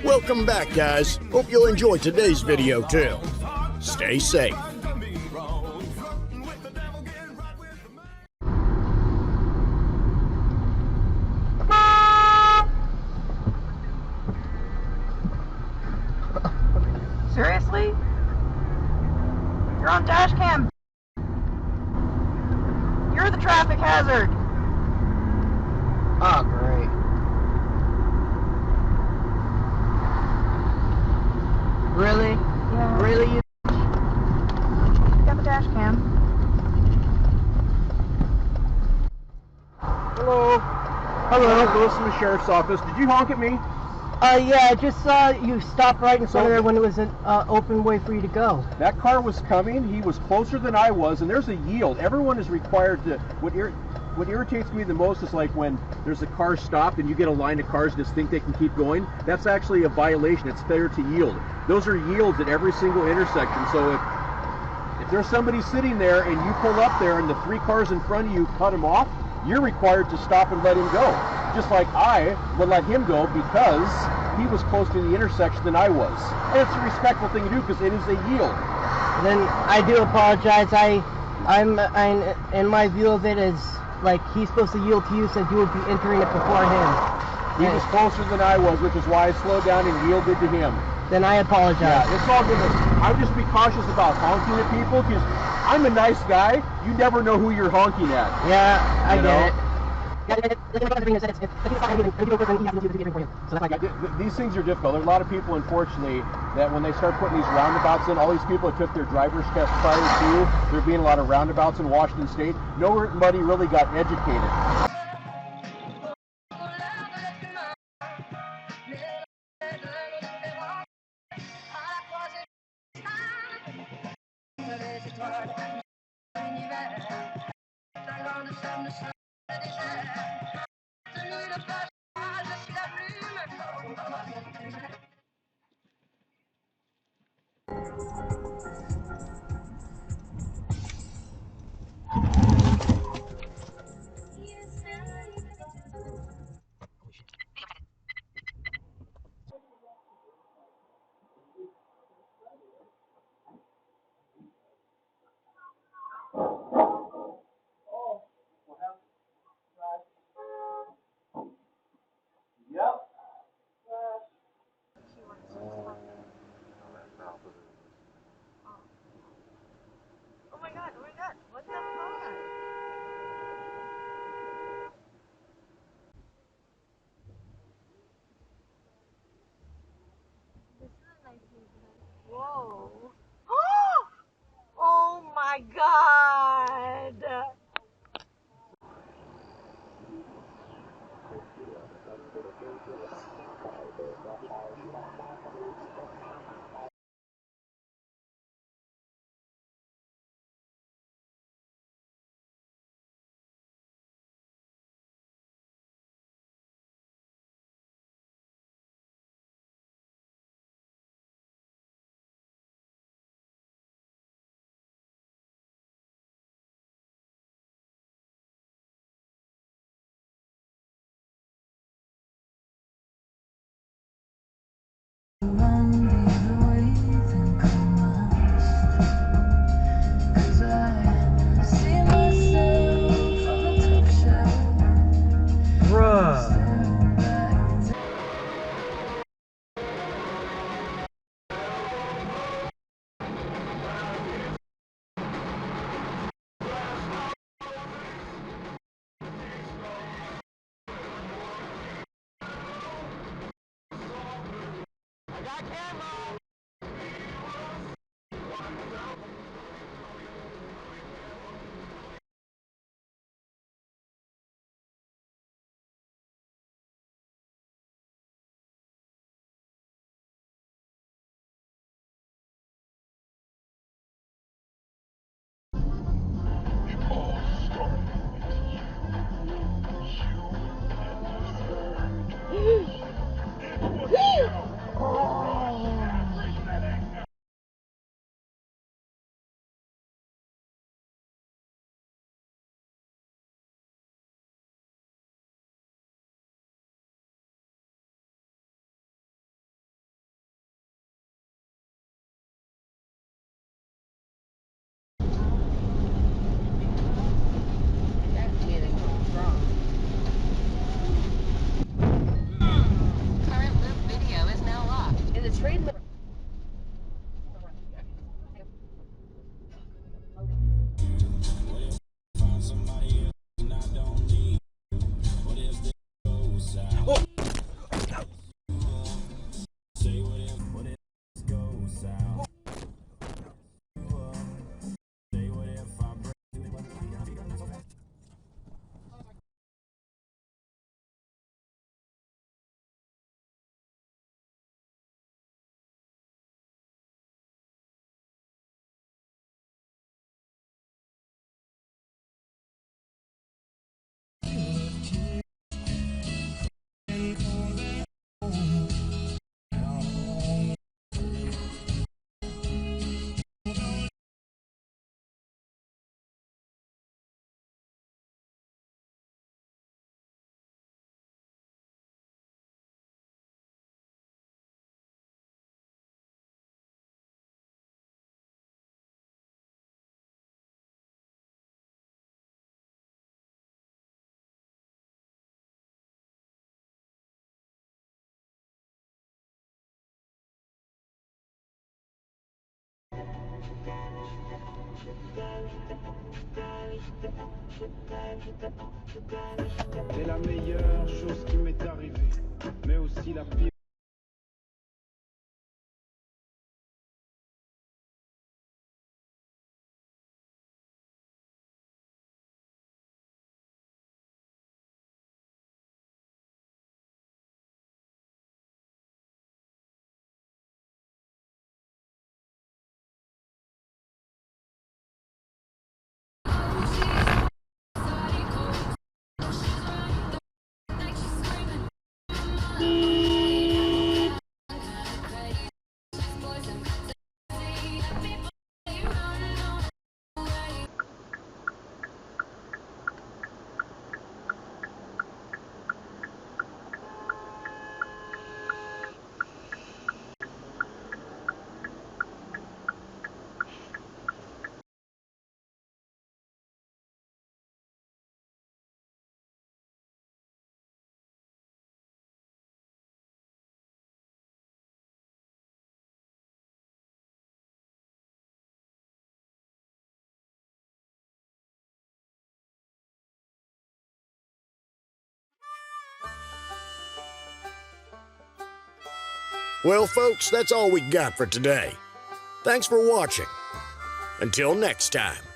Welcome back, guys. Hope you'll enjoy today's video too. Stay safe. Seriously? You're on Dashcam. You're the traffic hazard. Oh, great. Really? Yeah. Really? You got the Dashcam. Hello. Hello, Wilson, the Sheriff's Office. Did you honk at me? Yeah, I just saw you stop right in front of there when it was an open way for you to go. That car was coming. He was closer than I was, and there's a yield. Everyone is required to. What irritates me the most is like when there's a car stopped and you get a line of cars just think they can keep going. That's actually a violation. It's failure to yield. Those are yields at every single intersection. So if there's somebody sitting there and you pull up there and the 3 cars in front of you cut him off, you're required to stop and let him go. Just like I would let him go because he was closer to the intersection than I was. And it's a respectful thing to do because it is a yield. Then I do apologize. I'm in my view of it is like he's supposed to yield to you since you would be entering it before him. He was closer than I was, which is why I slowed down and yielded to him. Then I apologize. Yeah, it's all good. I would just be cautious about honking at people because I'm a nice guy. You never know who you're honking at. Yeah, I get it. These things are difficult. There's a lot of people, unfortunately, that when they start putting these roundabouts in, all these people that took their driver's test prior to, there being a lot of roundabouts in Washington State, nobody really got educated. Oh my god, what's that phone? This is a nice neighborhood. Whoa. Oh my god. reading the. C'est la meilleure chose qui m'est arrivée, mais aussi la pire. Well, folks, that's all we got for today. Thanks for watching. Until next time.